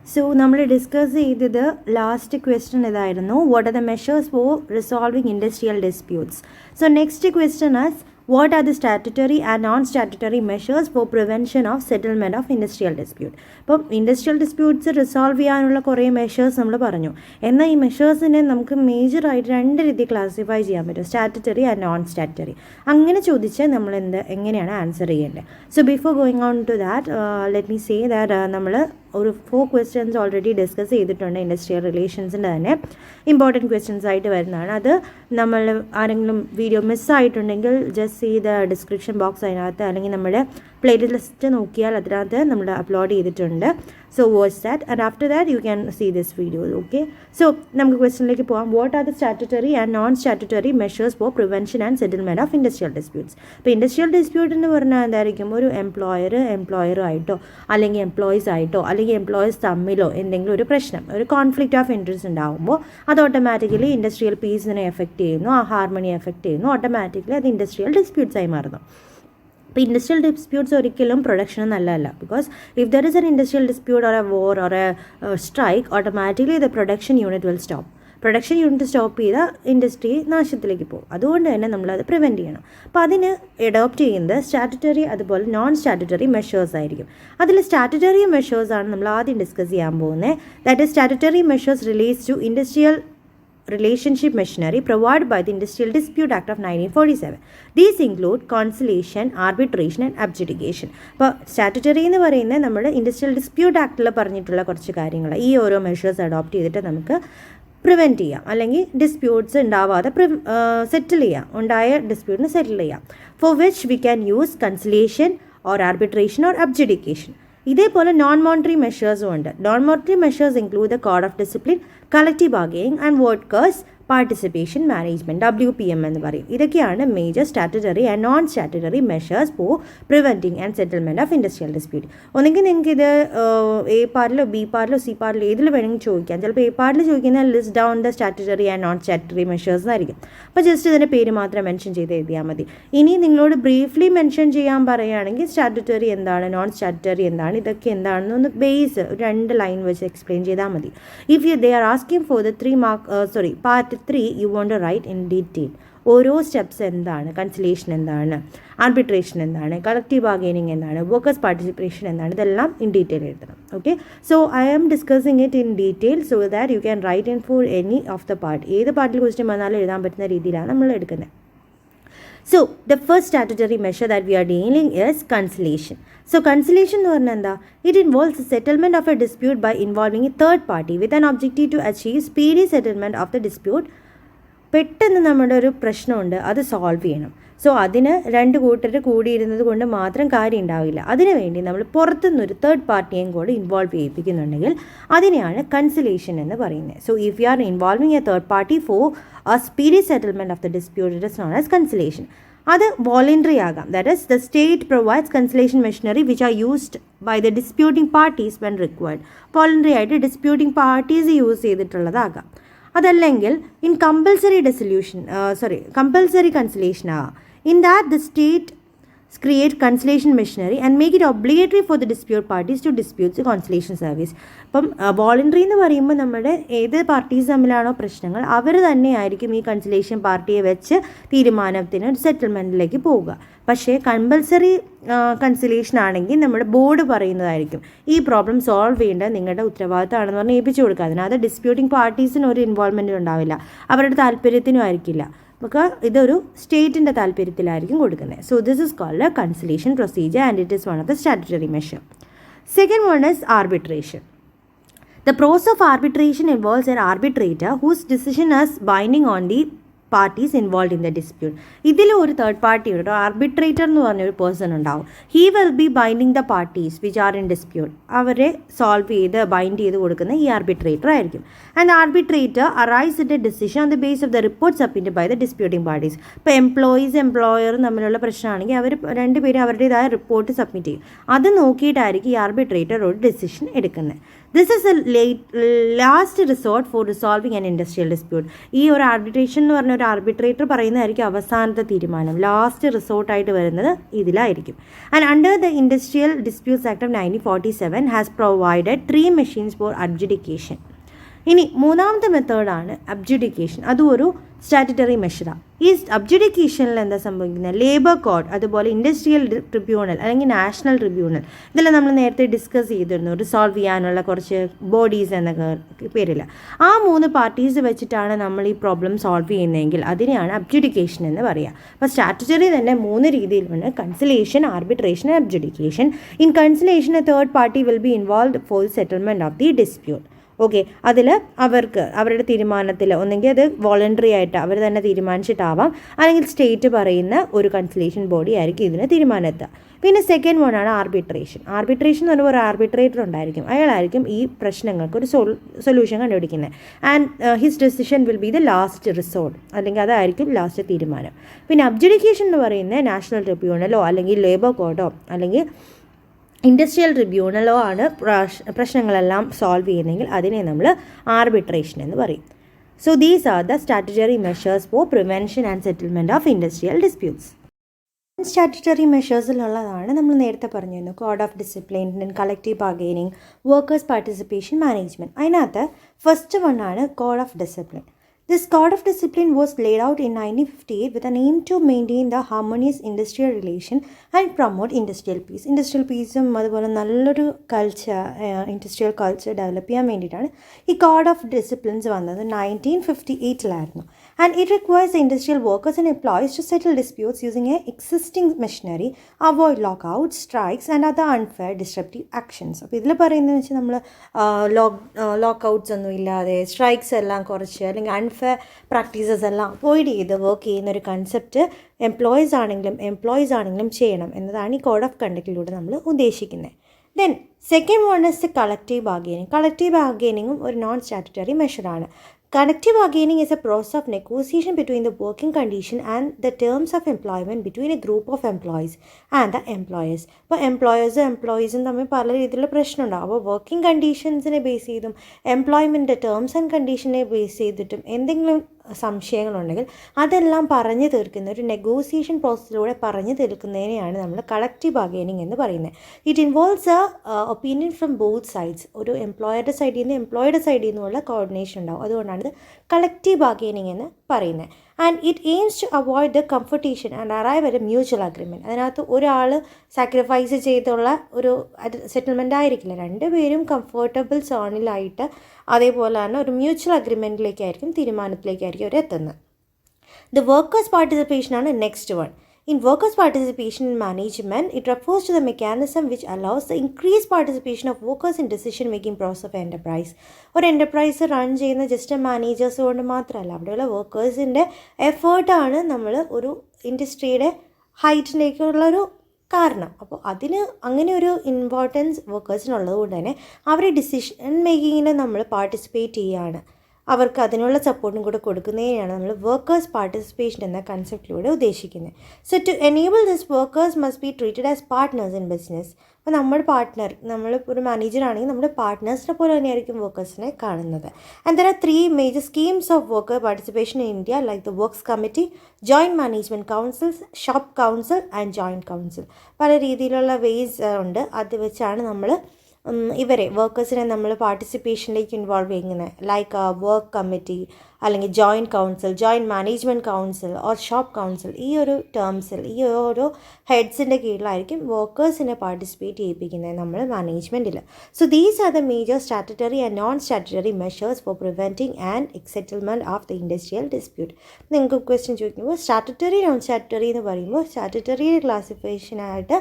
So, we discussed the last question. What are the measures for resolving industrial disputes? So, next question is, what are the statutory and non-statutory measures for prevention of settlement of industrial dispute? Now, industrial disputes resolve measures. And these measures we major classify statutory and non-statutory. Answer. So, before going on to that, let me say that we 4 questions already discussed industrial relations and important questions. That's we video miss just see the description box playlist upload. So watch that, and after that you can see this video. Okay, so question what are the statutory and non-statutory measures for prevention and settlement of industrial disputes? Industrial dispute in the employer employees employees conflict of interest that automatically industrial peace affect harmony affect automatically the industrial disputes. Industrial disputes are production because if there is an industrial dispute or a war or a strike, automatically the production unit will stop. Production unit stop the industry നാശത്തിലേക്ക് പോകും. അതുകൊണ്ട് തന്നെ നമ്മളത് prevent ചെയ്യണം. അപ്പോൾ അതിന് adopt ചെയ്യുന്നത് statutory അതുപോലെ നോൺ സ്റ്റാറ്റുറ്ററി മെഷേഴ്സ് ആയിരിക്കും. അതിൽ സ്റ്റാറ്റുറ്ററി മെഷേഴ്സാണ് നമ്മൾ ആദ്യം ഡിസ്കസ് ചെയ്യാൻ പോകുന്നത്. That is statutory measures relates to industrial relationship machinery provided by the Industrial Dispute Act of 1947. These include conciliation, arbitration and adjudication. അപ്പോൾ സ്റ്റാറ്റുറ്ററി എന്ന് പറയുന്നത് നമ്മൾ ഇൻഡസ്ട്രിയൽ ഡിസ്പ്യൂട്ട് ആക്ടിൽ പറഞ്ഞിട്ടുള്ള കുറച്ച് കാര്യങ്ങൾ ഈ ഓരോ മെഷേഴ്സ് അഡോപ്റ്റ് ചെയ്തിട്ട് നമുക്ക് പ്രിവെൻറ്റ് ചെയ്യാം, അല്ലെങ്കിൽ ഡിസ്പ്യൂട്ട്സ് ഉണ്ടാവാതെ സെറ്റിൽ ചെയ്യാം, ഉണ്ടായ ഡിസ്പ്യൂട്ടിന് സെറ്റിൽ ചെയ്യാം. For which we can use conciliation or arbitration or adjudication. ഇതേപോലെ നോൺ മോണിറ്ററി മെഷേഴ്സും ഉണ്ട്. Non monetary measures include the code of discipline, collective bargaining and workers participation management, WPM എന്ന് പറയും. ഇതൊക്കെയാണ് major statutory and non statutory measures for preventing and settlement of industrial dispute. ഒന്നെങ്കിൽ നിങ്ങൾക്ക് ഇത് A പാർട്ടിലോ B പാർട്ടിലോ C പാർട്ടിലോ ഏതിൽ വേണമെങ്കിൽ ചോദിക്കാം. ചിലപ്പോൾ A പാർട്ടിൽ ചോദിക്കുന്ന list down the statutory and non statutory measures ആയിരിക്കും. അപ്പോൾ ജസ്റ്റ് ഇതിൻ്റെ പേര് മാത്രം മെൻഷൻ ചെയ്ത് എഴുതിയാൽ മതി. ഇനി നിങ്ങളോട് ബ്രീഫ്ലി മെൻഷൻ ചെയ്യാൻ പറയുകയാണെങ്കിൽ സ്റ്റാറ്റുറ്ററി എന്താണ്, നോൺ സ്റ്റാറ്റുറ്ററി എന്താണ്, ഇതൊക്കെ എന്താണെന്ന് ഒന്ന് ബേസ് 2 ലൈൻ വെച്ച് എക്സ്പ്ലെയിൻ ചെയ്താൽ മതി. If they are asking for the part 3 you want to write in detail. ഓരോ സ്റ്റെപ്സ് എന്താണ്, കൺസിലേഷൻ എന്താണ്, ആർബിട്രേഷൻ എന്താണ്, കളക്റ്റീവ് ബാർഗെയിനിങ് എന്താണ്, വർക്കേഴ്സ് പാർട്ടിസിപ്പേഷൻ എന്താണ്, ഇതെല്ലാം ഇൻ ഡീറ്റെയിൽ എഴുതണം. Okay, so I am discussing it in detail so that you can write in for any of the part. ഏത് പാർട്ടിൽ ക്വസ്റ്റ്യൻ വന്നാലും എഴുതാൻ പറ്റുന്ന രീതിയിലാണ് നമ്മൾ എടുക്കുന്നത്. So, the first statutory measure that we are dealing is conciliation. So, conciliation എന്ന് പറഞ്ഞാൽ എന്താ? It involves the settlement of a dispute by involving a third party with an objective to achieve speedy settlement of the dispute. പെട്ടെന്ന് നമ്മുടെ ഒരു പ്രശ്നമുണ്ട്, അത് solve ചെയ്യണം. So അതിന് 2 കൂട്ടർ കൂടിയിരുന്നത് കൊണ്ട് മാത്രം കാര്യം ഉണ്ടാവില്ല. അതിനുവേണ്ടി നമ്മൾ പുറത്തുനിന്നൊരു തേർഡ് പാർട്ടിയെയും കൂടെ ഇൻവോൾവ് ചെയ്യിപ്പിക്കുന്നുണ്ടെങ്കിൽ അതിനെയാണ് കൺസിലേഷൻ എന്ന് പറയുന്നത്. So if you are involving a third party for a speedy settlement of the dispute it is known as conciliation. അത് വോളണ്ടറി ആകാം. That is the state provides conciliation machinery which are used by the disputing parties when required. Voluntary ആയിട്ട് disputing parties use ചെയ്തിട്ടുള്ളതാകാം. അതല്ലെങ്കിൽ in compulsory conciliation ആകാം. In that, the state create conciliation machinery and make it obligatory for the dispute parties to dispute the conciliation service. അപ്പം voluntary എന്ന് പറയുമ്പോൾ നമ്മുടെ ഏത് parties തമ്മിലാണോ പ്രശ്നങ്ങൾ അവർ തന്നെയായിരിക്കും ഈ കൺസിലേഷൻ പാർട്ടിയെ വെച്ച് തീരുമാനത്തിന് സെറ്റിൽമെൻറ്റിലേക്ക് പോവുക. പക്ഷേ കമ്പൽസറി കൺസിലേഷൻ ആണെങ്കിൽ നമ്മുടെ ബോർഡ് പറയുന്നതായിരിക്കും ഈ പ്രോബ്ലം സോൾവ് ചെയ്യേണ്ടത് നിങ്ങളുടെ ഉത്തരവാദിത്തമാണെന്ന് പറഞ്ഞ് ഏൽപ്പിച്ചു കൊടുക്കുക. അതിനകത്ത് ഡിസ്പ്യൂട്ടിംഗ് പാർട്ടീസിന് ഒരു ഇൻവോൾവ്മെൻറ്റും ഉണ്ടാവില്ല, അവരുടെ താല്പര്യത്തിനും ആയിരിക്കില്ല. നമുക്ക് ഇതൊരു സ്റ്റേറ്റിൻ്റെ താല്പര്യത്തിലായിരിക്കും കൊടുക്കുന്നത്. So this is called a conciliation procedure and it is one of the statutory measure. Second one is arbitration. The process of arbitration involves an arbitrator whose decision is binding on the parties involved in the dispute. ഇതിൽ ഒരു third party ഉണ്ട്, arbitrator എന്ന് പറഞ്ഞൊരു person ഉണ്ടാവും. He will be binding the parties which are in dispute. അവരെ solve ചെയ്ത് bind ചെയ്ത് കൊടുക്കുന്ന ഈ ആർബിട്രേറ്റർ ആയിരിക്കും. And arbitrator arise it a decision on the base of the report submitted by the disputing parties. ഇപ്പോൾ എംപ്ലോയറും തമ്മിലുള്ള പ്രശ്നമാണെങ്കിൽ അവർ രണ്ടുപേരും അവരുടേതായ റിപ്പോർട്ട് സബ്മിറ്റ് ചെയ്യും. അത് നോക്കിയിട്ടായിരിക്കും ഈ ആർബിട്രേറ്റർ ഒരു ഡിസിഷൻ എടുക്കുന്നത്. This is a last resort for resolving an industrial dispute. ഈ ഒരു ആർബിട്രേഷൻ എന്ന് പറഞ്ഞ ഒരു ആർബിട്രേറ്റർ പറയുന്നതായിരിക്കും അവസാനത്തെ തീരുമാനം, ലാസ്റ്റ് റിസോർട്ടായിട്ട് വരുന്നത് ഇതിലായിരിക്കും. And under the industrial disputes act of 1947 has provided 3 machines for adjudication. ഇനി മൂന്നാമത്തെ മെത്തേഡാണ് അബ്ജുഡിക്കേഷൻ. അതും ഒരു സ്റ്റാറ്റുറ്ററി മെഷറാണ്. ഈ അബ്ജുഡിക്കേഷനിൽ എന്താ സംഭവിക്കുന്നത്? ലേബർ കോഡ്, അതുപോലെ ഇൻഡസ്ട്രിയൽ ട്രിബ്യൂണൽ അല്ലെങ്കിൽ നാഷണൽ ട്രിബ്യൂണൽ, ഇതെല്ലാം നമ്മൾ നേരത്തെ ഡിസ്കസ് ചെയ്തിരുന്നു. റിസോൾവ് ചെയ്യാനുള്ള കുറച്ച് ബോഡീസ് എന്നൊക്കെ പേരില്ല. ആ 3 പാർട്ടീസ് വെച്ചിട്ടാണ് നമ്മൾ ഈ പ്രോബ്ലം സോൾവ് ചെയ്യുന്നതെങ്കിൽ അതിനെയാണ് അബ്ജുഡിക്കേഷൻ എന്ന് പറയുക. അപ്പോൾ സ്റ്റാറ്റുറ്ററി തന്നെ 3 രീതിയിലുണ്ട്: conciliation, arbitration, adjudication. In conciliation a third party will be involve for settlement of the dispute. Okay, അതിൽ അവർക്ക് അവരുടെ തീരുമാനത്തിൽ ഒന്നെങ്കിൽ അത് വോളണ്ടറി ആയിട്ട് അവർ തന്നെ തീരുമാനിച്ചിട്ടാവാം, അല്ലെങ്കിൽ സ്റ്റേറ്റ് പറയുന്ന ഒരു കൺസലേഷൻ ബോഡി ആയിരിക്കും ഇതിന് തീരുമാനമെത്തുക. പിന്നെ സെക്കൻഡ് വൺ ആണ് ആർബിട്രേഷൻ. ആർബിട്രേഷൻ എന്ന് പറയുമ്പോൾ ഒരു ആർബിട്രേറ്റർ ഉണ്ടായിരിക്കും, അയാളായിരിക്കും ഈ പ്രശ്നങ്ങൾക്ക് ഒരു സൊല്യൂഷൻ കണ്ടുപിടിക്കുന്നത്. And his decision will be the last resort, അല്ലെങ്കിൽ അതായിരിക്കും ലാസ്റ്റ് തീരുമാനം. പിന്നെ അബ്ജുഡിക്കേഷൻ എന്ന് പറയുന്നത് നാഷണൽ ട്രിബ്യൂണലോ അല്ലെങ്കിൽ ലേബർ കോഡോ അല്ലെങ്കിൽ ഇൻഡസ്ട്രിയൽ ട്രിബ്യൂണലോ ആണ് പ്രശ്നങ്ങളെല്ലാം സോൾവ് ചെയ്യുന്നതെങ്കിൽ അതിനെ നമ്മൾ ആർബിട്രേഷൻ എന്ന് പറയും. So these are the statutory measures for prevention and settlement of industrial disputes. Statutory മെഷേഴ്സിലുള്ളതാണ് നമ്മൾ നേരത്തെ പറഞ്ഞിരുന്നു: code of discipline, collective bargaining, workers participation, management. അതിനകത്ത് ഫസ്റ്റ് വൺ ആണ് code of discipline. This code of discipline was laid out in 1958 with an aim to maintain the harmonious industrial relation and promote industrial peace. Industrial peaceും അതുപോലെ നല്ലൊരു culture, industrial culture develop ചെയ്യാൻ വേണ്ടിയിട്ടാണ് ഈ code of disciplines വന്നത് 1958 And it requires the industrial workers and employees to settle disputes using an existing machinery, avoid lockouts, strikes and other unfair disruptive actions. അപ്പോൾ ഇതിൽ പറയുന്നത് വെച്ചാൽ നമ്മൾ ലോക്കൗട്ട്സ് ഒന്നും ഇല്ലാതെ സ്ട്രൈക്സ് എല്ലാം കുറച്ച് അല്ലെങ്കിൽ അൺഫെയർ പ്രാക്ടീസസ് എല്ലാം അവോയ്ഡ് ചെയ്ത് വർക്ക് ചെയ്യുന്നൊരു കൺസെപ്റ്റ് എംപ്ലോയീസ് ആണെങ്കിലും ചെയ്യണം എന്നതാണ് ഈ കോഡ് ഓഫ് കണ്ടക്റ്റിലൂടെ നമ്മൾ ഉദ്ദേശിക്കുന്നത്. Then second one is the collective bargaining. Collective ബാർഗെയിനിങ്ങും ഒരു നോൺ സ്റ്റാറ്റുറ്ററി മെഷറാണ്. Collective bargaining is a process of negotiation between the working condition and the terms of employment between a group of employees and the employers. അപ്പോൾ എംപ്ലോയീസും തമ്മിൽ പല രീതിയിലുള്ള പ്രശ്നമുണ്ടാകും. അപ്പോൾ working കണ്ടീഷൻസിനെ base ചെയ്തും employment terms and കണ്ടീഷനെ base ചെയ്തിട്ടും എന്തെങ്കിലും സംശയങ്ങളുണ്ടെങ്കിൽ അതെല്ലാം പറഞ്ഞു തീർക്കുന്ന ഒരു നെഗോസിയേഷൻ പ്രോസസ്സിലൂടെ പറഞ്ഞു തീർക്കുന്നതിനെയാണ് നമ്മൾ കളക്റ്റീവ് ബാർഗെയിനിങ് എന്ന് പറയുന്നത്. It involves opinion from both sides. ഒരു എംപ്ലോയറുടെ സൈഡിൽ നിന്ന് എംപ്ലോയിയുടെ സൈഡിൽ നിന്നുള്ള കോർഡിനേഷൻ ഉണ്ടാവും. അതുകൊണ്ടാണ് ഇത് കളക്റ്റീവ് ബാർഗെയിനിങ് എന്ന് പറയുന്നത്. And it aims to avoid the confrontation and arrive at a mutual agreement. അതിനകത്ത് ഒരാൾ സാക്രിഫൈസ് ചെയ്തുള്ള ഒരു സെറ്റിൽമെൻ്റ് ആയിരിക്കില്ല, രണ്ടുപേരും കംഫർട്ടബിൾ സോണിലായിട്ട് അതേപോലെ തന്നെ ഒരു മ്യൂച്വൽ അഗ്രിമെൻറ്റിലേക്കായിരിക്കും, തീരുമാനത്തിലേക്കായിരിക്കും അവർ എത്തുന്നത്. ദ വർക്കേഴ്സ് പാർട്ടിസിപ്പേഷൻ ആണ് next one. In workers' participation in management, it refers to the mechanism which allows the increased participation of workers in decision-making process of enterprise. ഒരു എൻ്റർപ്രൈസ് റൺ ചെയ്യുന്ന just managers കൊണ്ട് മാത്രമല്ല, അവിടെയുള്ള വർക്കേഴ്സിൻ്റെ എഫേർട്ടാണ് നമ്മൾ ഒരു ഇൻഡസ്ട്രിയുടെ ഹൈറ്റിലേക്കുള്ളൊരു കാരണം. അപ്പോൾ അതിന് അങ്ങനെ ഒരു ഇമ്പോർട്ടൻസ് വർക്കേഴ്സിനുള്ളത് കൊണ്ട് തന്നെ അവരെ ഡിസിഷൻ മേക്കിങ്ങിന് നമ്മൾ പാർട്ടിസിപ്പേറ്റ് ചെയ്യുകയാണ്, അവർക്ക് അതിനുള്ള സപ്പോർട്ടും കൂടെ കൊടുക്കുന്നതിനാണ് നമ്മൾ വർക്കേഴ്സ് പാർട്ടിസിപ്പേഷൻ എന്ന കൺസെപ്റ്റിലൂടെ ഉദ്ദേശിക്കുന്നത്. So to enable this workers must be treated as partners in business. അപ്പോൾ നമ്മുടെ പാർട്ട്ണർ, നമ്മളിപ്പോൾ ഒരു മാനേജറാണെങ്കിൽ നമ്മുടെ പാർട്ട്നേഴ്സിനെ പോലെ തന്നെയായിരിക്കും വർക്കേഴ്സിനെ കാണുന്നത്. And there are 3 major schemes of worker participation in India, like the works committee, joint management councils, shop council and joint council. പല രീതിയിലുള്ള വേസ് ഉണ്ട്. അത് വെച്ചാണ് നമ്മൾ ഇവരെ വർക്കേഴ്സിനെ നമ്മൾ പാർട്ടിസിപ്പേഷനിലേക്ക് ഇൻവോൾവ് ചെയ്യുന്നത്. ലൈക്ക് വർക്ക് കമ്മിറ്റി അല്ലെങ്കിൽ joint council, joint management council or shop council. ഈ ഒരു ടേംസിൽ ഈ ഓരോ ഹെഡ്സിൻ്റെ കീഴിലായിരിക്കും വർക്കേഴ്സിനെ പാർട്ടിസിപ്പേറ്റ് ചെയ്യിപ്പിക്കുന്നത് നമ്മൾ മാനേജ്മെൻറ്റിൽ. So these are the major statutory and non statutory measures for preventing and settlement of the industrial dispute. നിങ്ങൾക്ക് ക്വസ്റ്റ്യൻ ചോദിക്കുമ്പോൾ സ്റ്റാറ്റുറ്ററി നോൺ സ്റ്റാറ്റുറ്ററി എന്ന് പറയുമ്പോൾ സ്റ്റാറ്റുറ്ററി ക്ലാസിഫിക്കേഷനായിട്ട്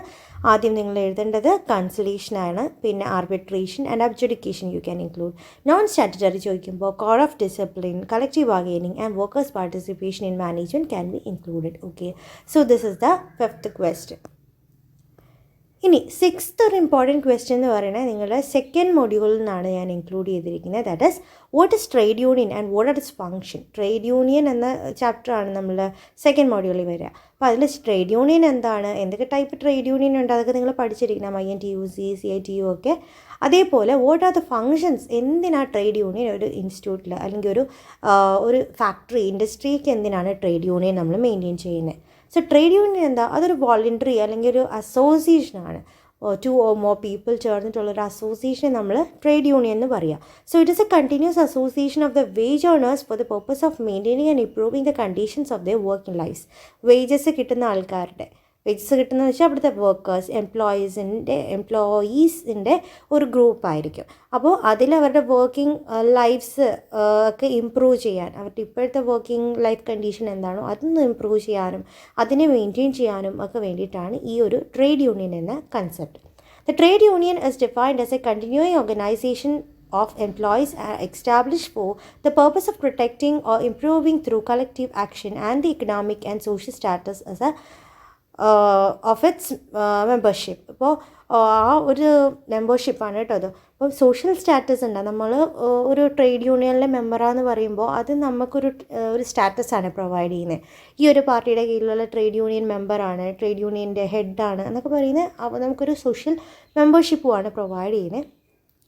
ആദ്യം നിങ്ങൾ എഴുതേണ്ടത് കൺസലേഷനാണ്, പിന്നെ arbitration and adjudication you can include. Non statutory ചോദിക്കുമ്പോൾ code of discipline, collective bargaining and workers' participation in management can be included. Okay, so this is the 5th question. ഇനി 6th ഒരു ഇമ്പോർട്ടൻറ്റ് ക്വസ്റ്റ്യൻ എന്ന് പറയുന്നത് നിങ്ങളുടെ second മൊഡ്യൂളിൽ നിന്നാണ് ഞാൻ include ചെയ്തിരിക്കുന്നത്. That is what is trade union and what are it's function. Trade union എന്ന ചാപ്റ്ററാണ് നമ്മൾ സെക്കൻഡ് മൊഡ്യൂളിൽ വരിക. അപ്പോൾ അതിൽ ട്രേഡ് യൂണിയൻ എന്താണ്, എന്തൊക്കെ ടൈപ്പ് ട്രേഡ് യൂണിയൻ ഉണ്ട്, അതൊക്കെ നിങ്ങൾ പഠിച്ചിരിക്കണം. INTUC, CITU ഒക്കെ അതേപോലെ വാട്ട് ആർ ദ ഫങ്ഷൻസ്, എന്തിനാണ് ട്രേഡ് യൂണിയൻ ഒരു ഇൻസ്റ്റിറ്റ്യൂട്ടിൽ അല്ലെങ്കിൽ ഒരു ഫാക്ടറി ഇൻഡസ്ട്രിക്ക് എന്തിനാണ് ട്രേഡ് യൂണിയൻ നമ്മൾ മെയിൻറ്റെയിൻ ചെയ്യുന്നത്. സോ ട്രേഡ് യൂണിയൻ എന്താ, അതൊരു വോളണ്ടറി അല്ലെങ്കിൽ ഒരു അസോസിയേഷനാണ്. 2 or more people ചേർന്നിട്ടുള്ളൊരു അസോസിയേഷൻ നമ്മൾ ട്രേഡ് യൂണിയൻ എന്ന് പറയുക. So it is a continuous association of the wage earners for the purpose of maintaining and improving the conditions of the working lifes. Wages കിട്ടുന്ന ആൾക്കാരുടെ wages കിട്ടുന്നതെന്ന് വെച്ചാൽ അവിടുത്തെ workers എംപ്ലോയീസിൻ്റെ ഒരു ഗ്രൂപ്പായിരിക്കും. അപ്പോൾ അതിലവരുടെ വർക്കിംഗ് ലൈഫ്സ് ഒക്കെ ഇമ്പ്രൂവ് ചെയ്യാൻ, അവരുടെ ഇപ്പോഴത്തെ വർക്കിംഗ് ലൈഫ് കണ്ടീഷൻ എന്താണോ അതൊന്ന് ഇമ്പ്രൂവ് ചെയ്യാനും അതിനെ മെയിൻറ്റെയിൻ ചെയ്യാനും ഒക്കെ വേണ്ടിയിട്ടാണ് ഈ ഒരു ട്രേഡ് യൂണിയൻ എന്ന concept. The trade union is defined as A continuing organisation of employees are established for the purpose of protecting or improving through collective action and the economic and social status as a of its membership. അപ്പോൾ ആ ഒരു മെമ്പർഷിപ്പാണ് കേട്ടോ അത്. അപ്പോൾ social status ഉണ്ട്. നമ്മൾ ഒരു trade യൂണിയനിലെ മെമ്പറാന്ന് പറയുമ്പോൾ അത് നമുക്കൊരു സ്റ്റാറ്റസാണ് പ്രൊവൈഡ് ചെയ്യുന്നത്. ഈ ഒരു പാർട്ടിയുടെ കീഴിലുള്ള ട്രേഡ് യൂണിയൻ മെമ്പറാണ്, ട്രേഡ് യൂണിയൻ്റെ ഹെഡാണ് എന്നൊക്കെ പറയുന്നത് നമുക്കൊരു സോഷ്യൽ മെമ്പർഷിപ്പുമാണ് പ്രൊവൈഡ് ചെയ്യുന്നത്.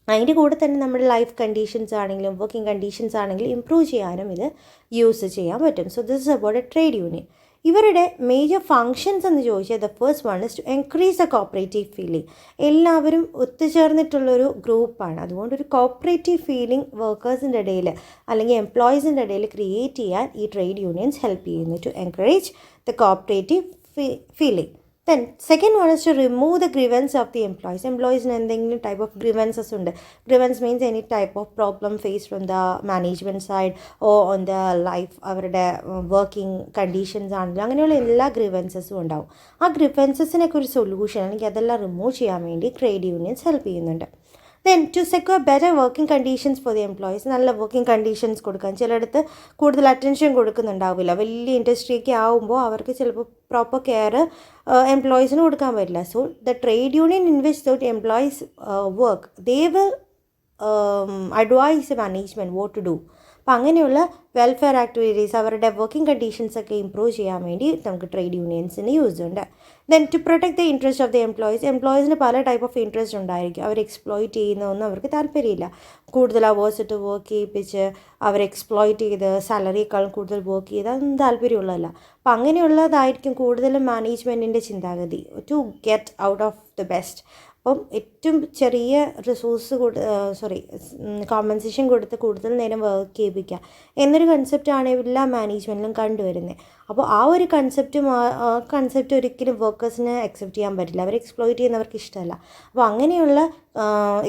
അതിൻ്റെ കൂടെ തന്നെ നമ്മുടെ ലൈഫ് കണ്ടീഷൻസ് ആണെങ്കിലും വർക്കിംഗ് കണ്ടീഷൻസ് ആണെങ്കിലും ഇമ്പ്രൂവ് ചെയ്യാനും ഇത് യൂസ് ചെയ്യാൻ പറ്റും. So this is about a trade union. ഇവരുടെ മേജർ ഫങ്ഷൻസ് എന്ന് ചോദിച്ചാൽ the first one is to encourage the cooperative feeling. എല്ലാവരും ഒത്തുചേർന്നിട്ടുള്ളൊരു ഗ്രൂപ്പാണ്. അതുകൊണ്ട് ഒരു കോപ്പറേറ്റീവ് ഫീലിംഗ് വർക്കേഴ്സിൻ്റെ ഇടയിൽ അല്ലെങ്കിൽ എംപ്ലോയീസിൻ്റെ ഇടയിൽ ക്രിയേറ്റ് ചെയ്യാൻ ഈ ട്രേഡ് യൂണിയൻസ് ഹെൽപ്പ് ചെയ്യുന്നു, to encourage the cooperative feeling. Then second one is to remove the grievance of the employees. Employees എന്തെങ്കിലും type of grievances ഉണ്ട്. Grievance means any type of problem faced from the management side or on the life, അവരുടെ working conditions ആണെങ്കിലും അങ്ങനെയുള്ള എല്ലാ ഗ്രീവൻസസും ഉണ്ടാവും. ആ ഗ്രീവൻസസിനൊക്കെ ഒരു solution അല്ലെങ്കിൽ അതെല്ലാം റിമൂവ് ചെയ്യാൻ വേണ്ടി ട്രേഡ് യൂണിയൻസ് ഹെൽപ്പ് ചെയ്യുന്നുണ്ട്. Then to secure better working conditions for the employees, നല്ല വർക്കിംഗ് കണ്ടീഷൻസ് കൊടുക്കാൻ. ചിലയിടത്ത് കൂടുതൽ അറ്റൻഷൻ കൊടുക്കുന്നുണ്ടാവില്ല. വലിയ ഇൻഡസ്ട്രിയൊക്കെ ആകുമ്പോൾ അവർക്ക് ചിലപ്പോൾ പ്രോപ്പർ കെയർ എംപ്ലോയീസിന് കൊടുക്കാൻ പറ്റില്ല. So the trade union in which the employees work, they will advise management what to do. അപ്പോൾ അങ്ങനെയുള്ള വെൽഫെയർ ആക്ടിവിറ്റീസ്, അവരുടെ വർക്കിംഗ് കണ്ടീഷൻസൊക്കെ ഇമ്പ്രൂവ് ചെയ്യാൻ വേണ്ടി നമുക്ക് ട്രേഡ് യൂണിയൻസിന് യൂസ് ഉണ്ട്. Then to protect the interest of the എംപ്ലോയീസിന് പല ടൈപ്പ് ഓഫ് ഇൻട്രസ്റ്റ് ഉണ്ടായിരിക്കും. അവർ എക്സ്പ്ലോയിറ്റ് ചെയ്യുന്നതൊന്നും അവർക്ക് താല്പര്യമില്ല. കൂടുതൽ അവേഴ്സ് ഇട്ട് വർക്ക് ചെയ്യിപ്പിച്ച് അവർ എക്സ്പ്ലോയിറ്റ് ചെയ്ത് സാലറിയേക്കാളും കൂടുതൽ വർക്ക് ചെയ്ത് അതൊന്നും താല്പര്യമുള്ളതല്ല. അപ്പോൾ അങ്ങനെയുള്ളതായിരിക്കും കൂടുതലും മാനേജ്മെൻറ്റിൻ്റെ ചിന്താഗതി, to get out of the best. അപ്പം ഏറ്റവും ചെറിയ റിസോഴ്സ് കോമ്പൻസേഷൻ കൊടുത്ത് കൂടുതൽ നേരം വർക്ക് ചെയ്യിപ്പിക്കുക എന്നൊരു കൺസെപ്റ്റാണ് എല്ലാ മാനേജ്മെൻറ്റിലും കണ്ടുവരുന്നത്. അപ്പോൾ ആ ഒരു കൺസെപ്റ്റ് ഒരിക്കലും വർക്കേഴ്സിന് അക്സെപ്റ്റ് ചെയ്യാൻ പറ്റില്ല. അവർ എക്സ്പ്ലോയിറ്റ് ചെയ്യുന്നവർക്ക് ഇഷ്ടമല്ല. അപ്പോൾ അങ്ങനെയുള്ള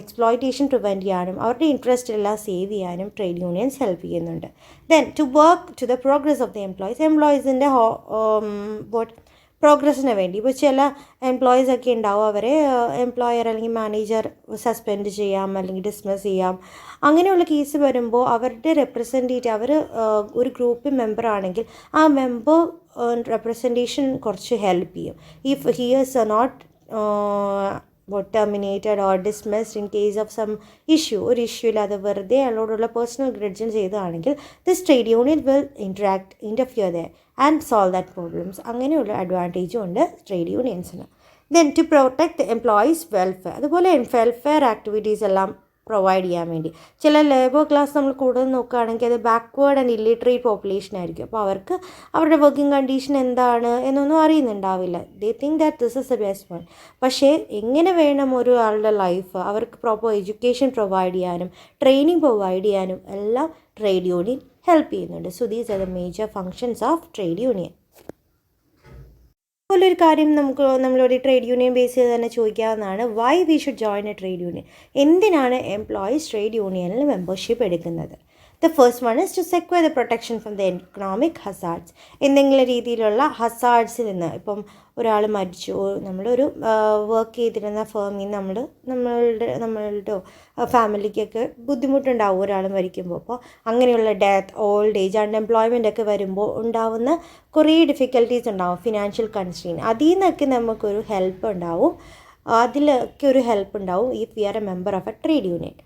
എക്സ്പ്ലോയിറ്റേഷൻ പ്രിവെൻറ്റ് ചെയ്യാനും അവരുടെ ഇൻട്രസ്റ്റ് എല്ലാം സേവ് ചെയ്യാനും ട്രേഡ് യൂണിയൻസ് ഹെൽപ്പ് ചെയ്യുന്നുണ്ട്. Then to work to the progress of the എംപ്ലോയീസിൻ്റെ പ്രോഗ്രസ്സിന് വേണ്ടി. ഇപ്പോൾ ചില എംപ്ലോയീസൊക്കെ ഉണ്ടാവും, അവരെ എംപ്ലോയർ അല്ലെങ്കിൽ മാനേജർ സസ്പെൻഡ് ചെയ്യാം അല്ലെങ്കിൽ ഡിസ്മിസ് ചെയ്യാം. അങ്ങനെയുള്ള കേസ് വരുമ്പോൾ അവരുടെ റെപ്രസെൻറ്റേറ്റീവ്, അവർ ഒരു ഗ്രൂപ്പ് മെമ്പർ ആണെങ്കിൽ ആ മെമ്പർ റെപ്രസെൻറ്റേഷൻ കുറച്ച് ഹെൽപ്പ് ചെയ്യും. If he is not terminated or dismissed in case of some issue, ഒരു ഇഷ്യൂ ഇല്ലാതെ വെറുതെ അയാളോടുള്ള പേഴ്സണൽ ഗ്രഡ്ജൻ ചെയ്തതാണെങ്കിൽ this trade union will interfere there and solve that problems. അങ്ങനെയുള്ള അഡ്വാൻറ്റേജും ഉണ്ട് ട്രേഡ് യൂണിയൻസിന്. Then to protect the employees welfare, അതുപോലെ വെൽഫെയർ ആക്ടിവിറ്റീസ് എല്ലാം പ്രൊവൈഡ് ചെയ്യാൻ വേണ്ടി. ചില ലേബർ ക്ലാസ് നമ്മൾ കൂടുതൽ നോക്കുകയാണെങ്കിൽ അത് ബാക്ക്വേർഡ് ആൻഡ് ഇല്ലിറ്ററേറ്റ് പോപ്പുലേഷൻ ആയിരിക്കും. അപ്പോൾ അവർക്ക് അവരുടെ വർക്കിംഗ് കണ്ടീഷൻ എന്താണ് എന്നൊന്നും അറിയുന്നുണ്ടാവില്ല. They think that this is the best one. പക്ഷേ എങ്ങനെ വേണം ഒരു ആളുടെ ലൈഫ്, അവർക്ക് പ്രോപ്പർ എഡ്യൂക്കേഷൻ പ്രൊവൈഡ് ചെയ്യാനും ട്രെയിനിങ് പ്രൊവൈഡ് ചെയ്യാനും എല്ലാം ട്രേഡ് യൂണിയൻ ഹെൽപ്പ് ചെയ്യുന്നുണ്ട്. So these are the major functions of trade union. അതുപോലൊരു കാര്യം നമ്മളോട് ട്രേഡ് യൂണിയൻ ബേസ് ചെയ്ത് തന്നെ ചോദിക്കാവുന്നതാണ്, why we should join a trade union. എന്തിനാണ് എംപ്ലോയീസ് ട്രേഡ് യൂണിയനിൽ മെമ്പർഷിപ്പ് എടുക്കുന്നത്? The first one is to secure the protection from the economic hazards. എന്തെങ്കിലും രീതിയിലുള്ള ഹസാർഡ്സിൽ നിന്ന്, ഇപ്പം ഒരാൾ മരിച്ചു, നമ്മളൊരു വർക്ക് ചെയ്തിരുന്ന ഫേമിൽ നിന്ന് നമ്മളുടെ ഫാമിലിക്കൊക്കെ ബുദ്ധിമുട്ടുണ്ടാവും ഒരാൾ മരിക്കുമ്പോൾ. അപ്പോൾ അങ്ങനെയുള്ള ഡെത്ത്, ഓൾഡ് ഏജ്, അൺഎംപ്ലോയ്മെൻ്റ് ഒക്കെ വരുമ്പോൾ ഉണ്ടാവുന്ന കുറേ ഡിഫിക്കൽട്ടീസ് ഉണ്ടാവും, ഫിനാൻഷ്യൽ കൺസ്ട്രെയിൻ. അതിൽ നിന്നൊക്കെ നമുക്കൊരു ഹെൽപ്പ് ഉണ്ടാവും, അതിലൊക്കെ ഒരു ഹെൽപ്പ് ഉണ്ടാവും if we are a member of a trade union.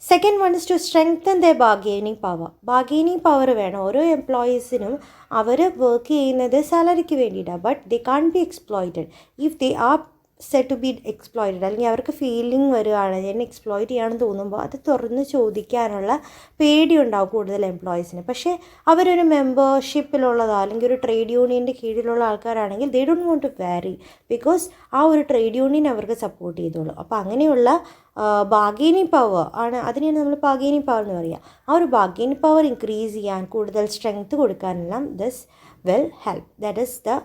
Second one is to strengthen the bargaining power. Bargaining power വേണം ഓരോ എംപ്ലോയീസിനും. അവർ വർക്ക് ചെയ്യുന്നത് സാലറിക്ക് വേണ്ടിയിട്ടാണ്, but they can be exploited if they are set to be exploited, അല്ലെങ്കിൽ അവർക്ക് feeling വരികയാണ് എന്നെ എക്സ്പ്ലോയിറ്റ് ചെയ്യാണെന്ന് തോന്നുമ്പോൾ അത് തുറന്ന് ചോദിക്കാനുള്ള പേടിയുണ്ടാവും കൂടുതൽ എംപ്ലോയീസിന്. പക്ഷേ അവരൊരു മെമ്പർഷിപ്പിലുള്ളതോ അല്ലെങ്കിൽ ഒരു ട്രേഡ് യൂണിയൻ്റെ കീഴിലുള്ള ആൾക്കാരാണെങ്കിൽ ദേ ഡോണ്ട് വോണ്ട് ടു വാരി, ബിക്കോസ് ആ ഒരു ട്രേഡ് യൂണിയൻ അവർക്ക് സപ്പോർട്ട് ചെയ്തോളൂ. അപ്പോൾ അങ്ങനെയുള്ള ബാർഗെയിനിങ് പവർ ആണ്, അതിനെയാണ് നമ്മൾ ബാർഗെയിനിങ് പവർ എന്ന് പറയുക. ആ ഒരു ബാർഗെയിനിങ് പവർ ഇൻക്രീസ് ചെയ്യാൻ, കൂടുതൽ സ്ട്രെങ്ത് കൊടുക്കാനെല്ലാം this will help. That is the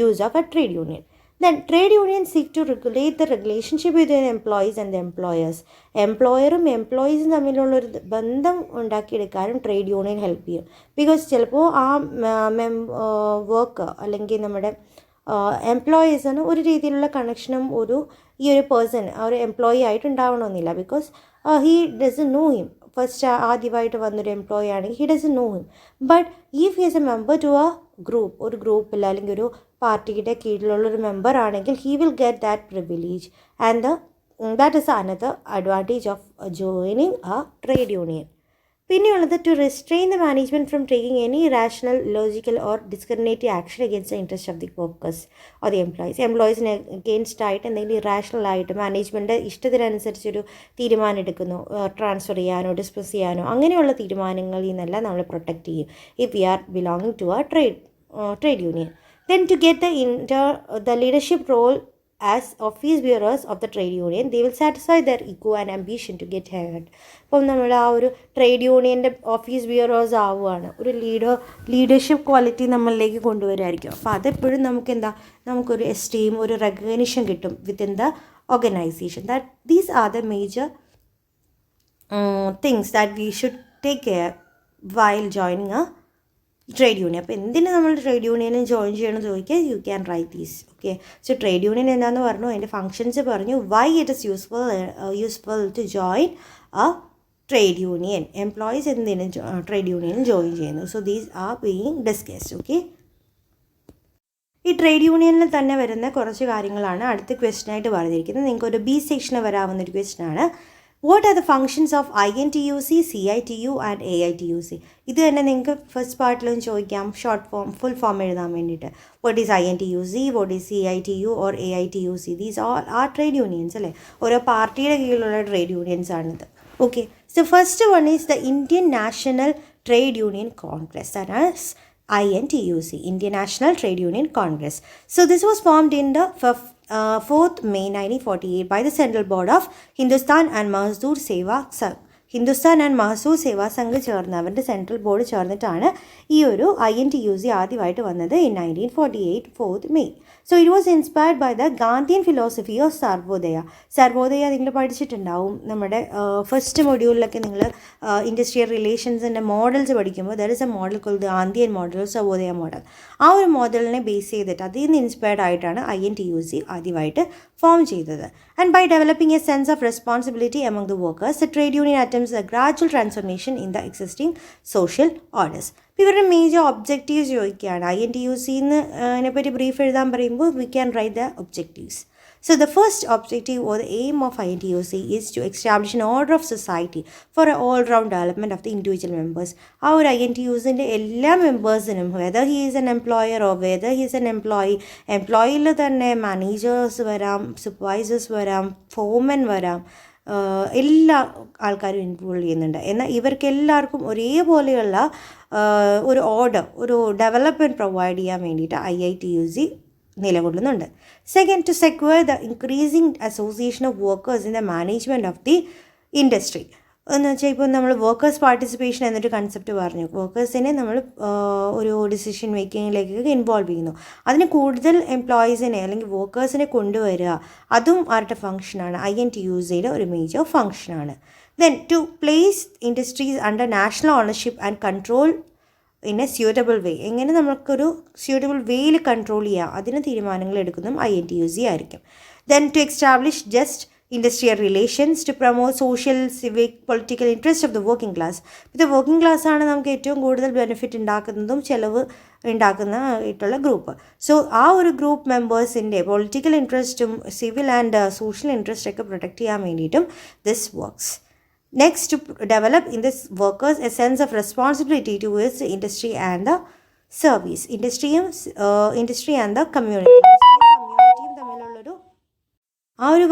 use of a trade union. Then trade unions seek to regulate the relationship between employees and the employers. എംപ്ലോയറും എംപ്ലോയീസും തമ്മിലുള്ളൊരു ബന്ധം ഉണ്ടാക്കിയെടുക്കാനും ട്രേഡ് യൂണിയൻ ഹെൽപ്പ് ചെയ്യും. Because ചിലപ്പോൾ ആ work അല്ലെങ്കിൽ നമ്മുടെ എംപ്ലോയീസിന് ഒരു രീതിയിലുള്ള കണക്ഷനും ഈ ഒരു പേഴ്സൺ ആ ഒരു എംപ്ലോയി ആയിട്ട് ഉണ്ടാവണമെന്നില്ല. Because he doesn't know him. First ആദ്യമായിട്ട് വന്നൊരു എംപ്ലോയി ആണെങ്കിൽ he doesn't know him. But if he is a member to a group, ഒരു ഗ്രൂപ്പിൽ അല്ലെങ്കിൽ ഒരു പാർട്ടിയുടെ കീഴിലുള്ളൊരു മെമ്പർ ആണെങ്കിൽ he will get that privilege. And that is another advantage of joining a trade union. പിന്നെയുള്ളത് to restrain the management from taking any rational, logical or discriminative action against the interest of the workers or the employees. എംപ്ലോയീസിന് against ആയിട്ട് എന്തെങ്കിലും ഇറാഷണലായിട്ട് management ഇഷ്ടത്തിനനുസരിച്ചൊരു തീരുമാനം എടുക്കുന്നു, transfer ചെയ്യാനോ dismiss ചെയ്യാനോ, അങ്ങനെയുള്ള തീരുമാനങ്ങളിൽ നിന്നെല്ലാം നമ്മൾ പ്രൊട്ടക്റ്റ് ചെയ്യും if we are belonging to a trade union. Then to get the leadership role as office bearers of the trade union, they will satisfy their ego and ambition to get hired. അപ്പം നമ്മൾ ആ ഒരു trade യൂണിയൻ്റെ office bearers ആവുകയാണ്, ഒരു leadership quality നമ്മളിലേക്ക് കൊണ്ടുവരായിരിക്കും. അപ്പോൾ അതെപ്പോഴും നമുക്കൊരു എസ്റ്റീം, ഒരു റെക്കഗ്നിഷൻ കിട്ടും within the organisation. These are the major things that we should take care while joining a trade union. അപ്പോൾ എന്തിന് നമ്മൾ ട്രേഡ് യൂണിയനിൽ ജോയിൻ ചെയ്യണമെന്ന് ചോദിക്കുക, you can write these. Okay, so trade union എന്താണെന്ന് പറഞ്ഞു, അതിൻ്റെ ഫങ്ഷൻസ് പറഞ്ഞു, why it is useful to join a trade union, employees എന്തിന് ട്രേഡ് യൂണിയനിൽ ജോയിൻ ചെയ്യുന്നു. So these are being discussed. Okay, ഈ ട്രേഡ് യൂണിയനിൽ തന്നെ വരുന്ന കുറച്ച് കാര്യങ്ങളാണ് അടുത്ത ക്വസ്റ്റനായിട്ട് പറഞ്ഞിരിക്കുന്നത്. നിങ്ങൾക്കൊരു ബി സെക്ഷന് വരാവുന്നൊരു ക്വസ്റ്റനാണ്. What are the functions of INTUC, CITU and AITUC? ഇത് തന്നെ നിങ്ങൾക്ക് ഫസ്റ്റ് പാർട്ടിലും ചോദിക്കാം, ഷോർട്ട് ഫോം, ഫുൾ ഫോം എഴുതാൻ വേണ്ടിയിട്ട്. What is INTUC, what is CITU or AITUC? These all are trade unions അല്ലേ, ഓരോ പാർട്ടിയുടെ കീഴിലുള്ള ട്രേഡ് യൂണിയൻസ് ആണിത്. Okay, so first one is the Indian national trade union Congress, that is INTUC, Indian National Trade Union Congress. So this was formed in the 4th May 1948 by the Central Board of Hindustan and Mazdoor Seva Sangh. Hindustan and Mazdoor Seva Sangh ചേർന്ന്, അവരുടെ central board ചേർന്നിട്ടാണ് ഈ ഒരു INTUC ആദ്യമായിട്ട് വന്നത് in 1948 4th May. So it was inspired by the Gandhian philosophy of Sarvodaya നിങ്ങൾ പഠിച്ചിട്ടുണ്ടാവും. നമ്മുടെ ഫസ്റ്റ് മൊഡ്യൂളിലൊക്കെ നിങ്ങൾ ഇൻഡസ്ട്രിയൽ റിലേഷൻസിൻ്റെ മോഡൽസ് പഠിക്കുമ്പോൾ there is a model called Gandhian model, Sarvodaya model. ആ ഒരു മോഡലിനെ ബേസ് ചെയ്തിട്ട് അതിൽ നിന്ന് ഇൻസ്പയർഡ് ആയിട്ടാണ് INTUC ആദ്യമായിട്ട് ഫോം ചെയ്തത്. And by developing a sense of responsibility among the workers, the trade union attempts a gradual transformation in the existing social orders. ഇവരുടെ മേജർ ഒബ്ജക്റ്റീവ്സ് ചോദിക്കുകയാണ്. INTUC പറ്റി ബ്രീഫ് എഴുതാൻ പറയുമ്പോൾ we can write the objectives. So the first objective or the aim of INTUC is to establish an order of society for an all-round development of the individual members. ആ ഒരു INTUCൻ്റെ എല്ലാ മെമ്പേഴ്സിനും, whether he is an employer or whether he is an എംപ്ലോയിയിൽ തന്നെ managers വരാം, supervisors വരാം, ഫോർമെൻ വരാം, എല്ലാ ആൾക്കാരും ഇൻവോൾവ് ചെയ്യുന്നുണ്ട്. എന്നാൽ ഇവർക്ക് എല്ലാവർക്കും ഒരേപോലെയുള്ള ഒരു ഓർഡർ, ഒരു ഡെവലപ്മെൻറ്റ് പ്രൊവൈഡ് ചെയ്യാൻ വേണ്ടിയിട്ട് INTUC നിലകൊള്ളുന്നുണ്ട്. Second, to secure the increasing association of workers in the management of the industry. എന്ന് വെച്ചാൽ ഇപ്പോൾ നമ്മൾ വർക്കേഴ്സ് പാർട്ടിസിപ്പേഷൻ എന്നൊരു കൺസെപ്റ്റ് പറഞ്ഞു. വർക്കേഴ്സിനെ നമ്മൾ ഒരു ഡിസിഷൻ മേക്കിങ്ങിലേക്ക് ഇൻവോൾവ് ചെയ്യുന്നു. അതിന് കൂടുതൽ എംപ്ലോയീസിനെ അല്ലെങ്കിൽ വർക്കേഴ്സിനെ കൊണ്ടുവരിക, അതും ആരുടെ ഫംഗ്ഷനാണ്, INTUCയുടെ ഒരു മേജർ ഫംഗ്ഷനാണ്. Then to place industries under national ownership and control in a suitable way. എങ്ങനെ നമുക്കൊരു സ്യൂട്ടബിൾ വേയിൽ കൺട്രോൾ ചെയ്യാം, അതിന് തീരുമാനങ്ങൾ എടുക്കുന്നതും INTUC ആയിരിക്കും. Then to establish just industrial relations, to promote social, civic, political interest of the working class. ഇത് working ക്ലാസ്സാണ് നമുക്ക് ഏറ്റവും കൂടുതൽ ബെനിഫിറ്റ് ഉണ്ടാക്കുന്നതും ചിലവ് ഉണ്ടാക്കുന്നതായിട്ടുള്ള ഗ്രൂപ്പ്. സോ ആ ഒരു ഗ്രൂപ്പ് മെമ്പേഴ്സിൻ്റെ പൊളിറ്റിക്കൽ ഇൻട്രസ്റ്റും സിവിൽ ആൻഡ് സോഷ്യൽ ഇൻട്രസ്റ്റൊക്കെ പ്രൊട്ടക്റ്റ് ചെയ്യാൻ വേണ്ടിയിട്ടും this works. Next, to develop in this workers a sense of responsibility towards the industry and the service. Industry and the community. കമ്മ്യൂണിറ്റിയും തമ്മിലുള്ളൊരു ആ ഒരു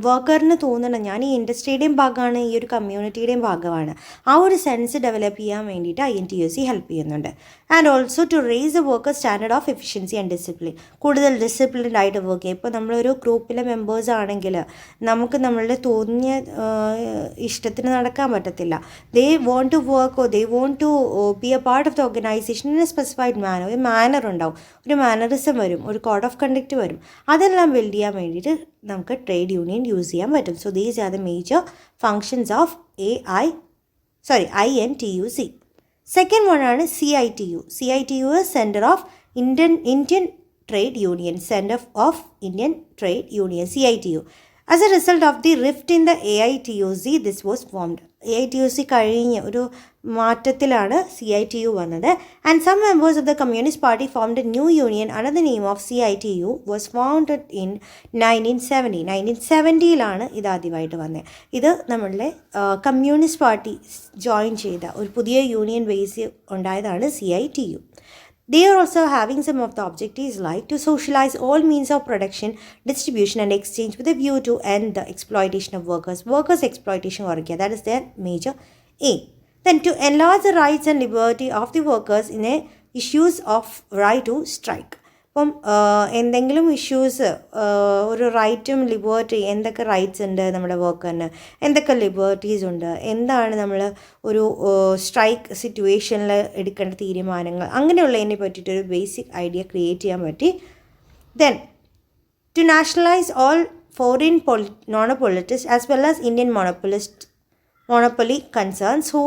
വർക്കറിന് തോന്നണം ഞാൻ ഈ ഇൻഡസ്ട്രിയുടെയും ഭാഗമാണ്, ഈ ഒരു കമ്മ്യൂണിറ്റിയുടെയും ഭാഗമാണ്. ആ ഒരു സെൻസ് ഡെവലപ്പ് ചെയ്യാൻ വേണ്ടിയിട്ട് INTUC ഹെൽപ്പ് ചെയ്യുന്നുണ്ട്. And also to raise the worker standard of efficiency and discipline. കൂടുതൽ ഡിസിപ്ലിൻഡ് ആയിട്ട് വർക്ക് ചെയ്യും. ഇപ്പോൾ നമ്മളൊരു ഗ്രൂപ്പിലെ മെമ്പേഴ്സ് ആണെങ്കിൽ നമുക്ക് നമ്മളുടെ തോന്നിയ ഇഷ്ടത്തിന് നടക്കാൻ പറ്റത്തില്ല. They want to work, they want to be a part of the organization in a specified manner. ഒരു മാനർ ഉണ്ടാവും, ഒരു മാനറിസം വരും, ഒരു കോഡ് ഓഫ് കണ്ടക്റ്റ് വരും. അതെല്ലാം ബിൽഡ് ചെയ്യാൻ വേണ്ടിയിട്ട് നമുക്ക് ട്രേഡ് യൂണിയൻ യൂസ് ചെയ്യാൻ പറ്റും. So these are the major functions of INTUC. Second one ആണ് CITU. CITU is Center of Indian Trade Union. Center of Indian Trade Union, CITU. As a result of the rift in the AITUC, this was formed. AITUC കഴിഞ്ഞ ഒരു മാറ്റത്തിലാണ് CITU വന്നത്. And some members of the Communist Party formed a new union under the name of CITU. Was founded in 1970. 1970ലാണ് ഇത് ആദ്യമായിട്ട് വന്നത്. ഇത് നമ്മളുടെ communist party join ചെയ്ത ഒരു പുതിയ യൂണിയൻ ബേസ് ഉണ്ടായതാണ് CITU. They are also having some of the objectives like to socialize all means of production, distribution and exchange with a view to end the exploitation of workers. Workers' exploitation, that is their major aim. Then to enlarge the rights and liberty of the workers in a issues of right to strike. അപ്പം എന്തെങ്കിലും issues, ഒരു റൈറ്റും liberty, എന്തൊക്കെ rights ഉണ്ട് നമ്മുടെ വർക്കറിന്, എന്തൊക്കെ ലിബേർട്ടീസ് ഉണ്ട്, എന്താണ് നമ്മൾ ഒരു സ്ട്രൈക്ക് സിറ്റുവേഷനിൽ എടുക്കേണ്ട തീരുമാനങ്ങൾ, അങ്ങനെയുള്ളതിനെ പറ്റിയിട്ടൊരു ബേസിക് ഐഡിയ ക്രിയേറ്റ് ചെയ്യാൻ പറ്റി. Then to nationalise all foreign monopolists as well as Indian monopoly concerns who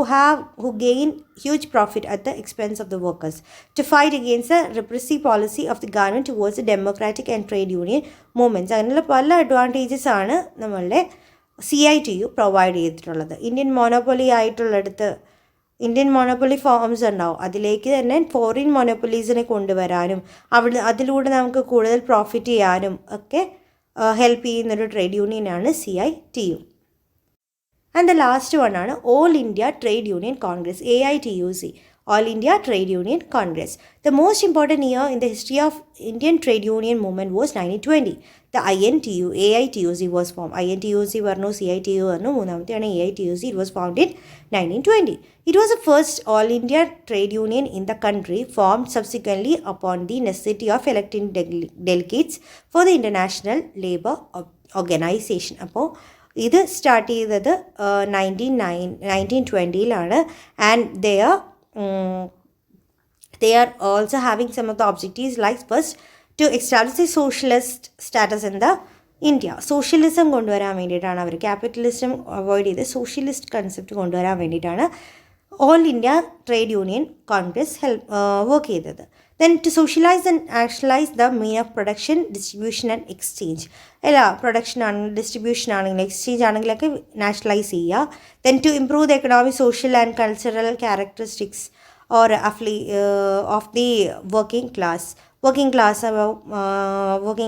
gain huge profit at the expense of the workers, to fight against the repressive policy of the government towards the democratic and trade union movements. അങ്ങനെയുള്ള പല advantages ആണ് നമ്മളുടെ CITU provide ചെയ്തിട്ടുള്ളത്. Indian monopoly forms ഉണ്ടാവും, അതിലേക്ക് തന്നെ foreign മോണോപ്പൊളീസിനെ കൊണ്ടുവരാനും അതിലൂടെ നമുക്ക് കൂടുതൽ പ്രോഫിറ്റ് ചെയ്യാനും ഒക്കെ ഹെൽപ്പ് ചെയ്യുന്നൊരു trade യൂണിയനാണ് CITU. And the last one ആണ് All India Trade Union Congress, AITUC, All India Trade Union Congress. The most important year in the history of Indian trade union movement was 1920. The AITUC was formed. INTUC പറഞ്ഞു, CITU പറഞ്ഞു, മൂന്നാമത്തെയാണ് AITUC. It was founded in 1920. It was the first All India Trade Union in the country, formed subsequently upon the necessity of electing delegates for the International Labour Organization. അപ്പോൾ ഇത് start ചെയ്തത് 1920ലാണ്. And they are also having some of the objectives like first to establish a socialist status in the India. Socialism കൊണ്ടുവരാൻ വേണ്ടിയിട്ടാണ് അവർ, capitalism avoid ചെയ്ത് socialist concept കൊണ്ടുവരാൻ വേണ്ടിയിട്ടാണ് all India trade union Congress work ചെയ്തത്. Then to socialize and nationalize the mean of production, distribution and exchange. എല്ലാ production ആണെങ്കിലും distribution ആണെങ്കിലും exchange ആണെങ്കിലൊക്കെ nationalise ചെയ്യുക. Then to improve the economic, social and cultural characteristics or of the working class. Working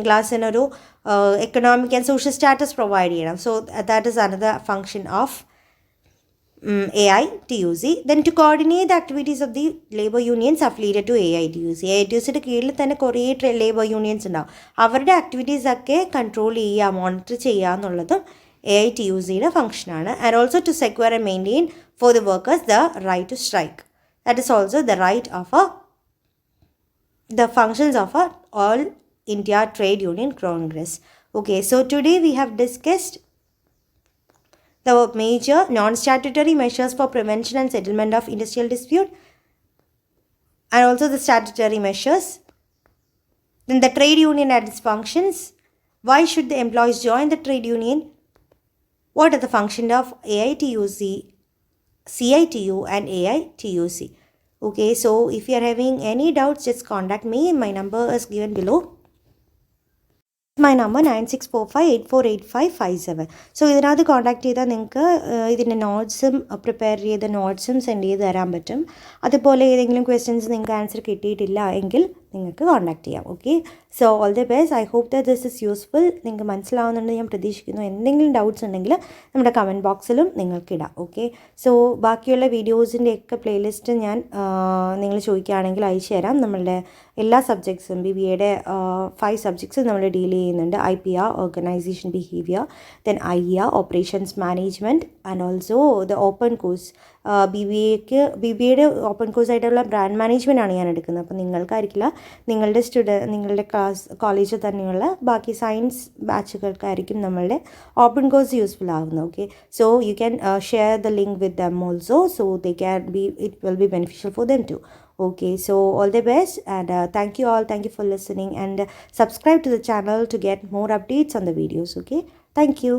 ക്ലാസ്സിനൊരു economic and social status provide ചെയ്യണം. So that is another function of AITUC. Then to coordinate the activities of the labor unions affiliated to AITUC. AITUCയുടെ കീഴിൽ തന്നെ കുറേ labour unions ഉണ്ടാവും. അവരുടെ ആക്ടിവിറ്റീസൊക്കെ control ചെയ്യുക, monitor ചെയ്യുക എന്നുള്ളതും AITUCയുടെ ഫങ്ഷനാണ്. And also to secure and maintain for the workers the right to strike. That is also the right of the functions of All India Trade Union Congress. Okay, so today we have discussed the major non-statutory measures for prevention and settlement of industrial dispute, and also the statutory measures. Then the trade union and its functions. Why should the employees join the trade union? What are the functions of AITUC, CITU and AITUC? Okay, so if you are having any doubts, just contact me. My number is given below. My number 9645848557. So ഇതിനകത്ത് contact ചെയ്താൽ നിങ്ങൾക്ക് ഇതിൻ്റെ നോട്ട്സും prepare ചെയ്ത നോട്ട്സും send ചെയ്ത് തരാൻ പറ്റും. അതുപോലെ ഏതെങ്കിലും ക്വസ്റ്റ്യൻസ് നിങ്ങൾക്ക് ആൻസർ കിട്ടിയിട്ടില്ല എങ്കിൽ നിങ്ങൾക്ക് കോൺടാക്ട് ചെയ്യാം. Okay, so all the best. I hope that this is useful. നിങ്ങൾക്ക് മനസ്സിലാവുന്നുണ്ട് ഞാൻ പ്രതീക്ഷിക്കുന്നു. എന്തെങ്കിലും ഡൗട്ട്സ് ഉണ്ടെങ്കിൽ നമ്മുടെ കമൻറ്റ് ബോക്സിലും നിങ്ങൾക്ക് ഇടാം. ഓക്കെ, സോ ബാക്കിയുള്ള വീഡിയോസിൻ്റെയൊക്കെ പ്ലേലിസ്റ്റ് ഞാൻ നിങ്ങൾ ചോദിക്കുകയാണെങ്കിൽ അയച്ചു തരാം. നമ്മളുടെ എല്ലാ സബ്ജക്ട്സും BBAയുടെ 5 സബ്ജക്ട്സ് നമ്മൾ ഡീൽ ചെയ്യുന്നുണ്ട്. IPR, organization behaviour, then IR, operations management, and also the open course. BBAയുടെ ഓപ്പൺ കോഴ്സായിട്ടുള്ള ബ്രാൻഡ് മാനേജ്മെൻ്റ് ആണ് ഞാൻ എടുക്കുന്നത്. അപ്പോൾ നിങ്ങൾക്കായിരിക്കില്ല, നിങ്ങളുടെ കോളേജിൽ തന്നെയുള്ള ബാക്കി സയൻസ് ബാച്ചുകൾക്കായിരിക്കും നമ്മളുടെ ഓപ്പൺ കോഴ്സ് യൂസ്ഫുൾ ആകുന്നത്. Okay, so you can share the link with dum also, so it will be beneficial for them too. Okay, so all the best, and thank you all. Thank you for listening, and subscribe to the channel to get more updates on the videos. Okay, thank you.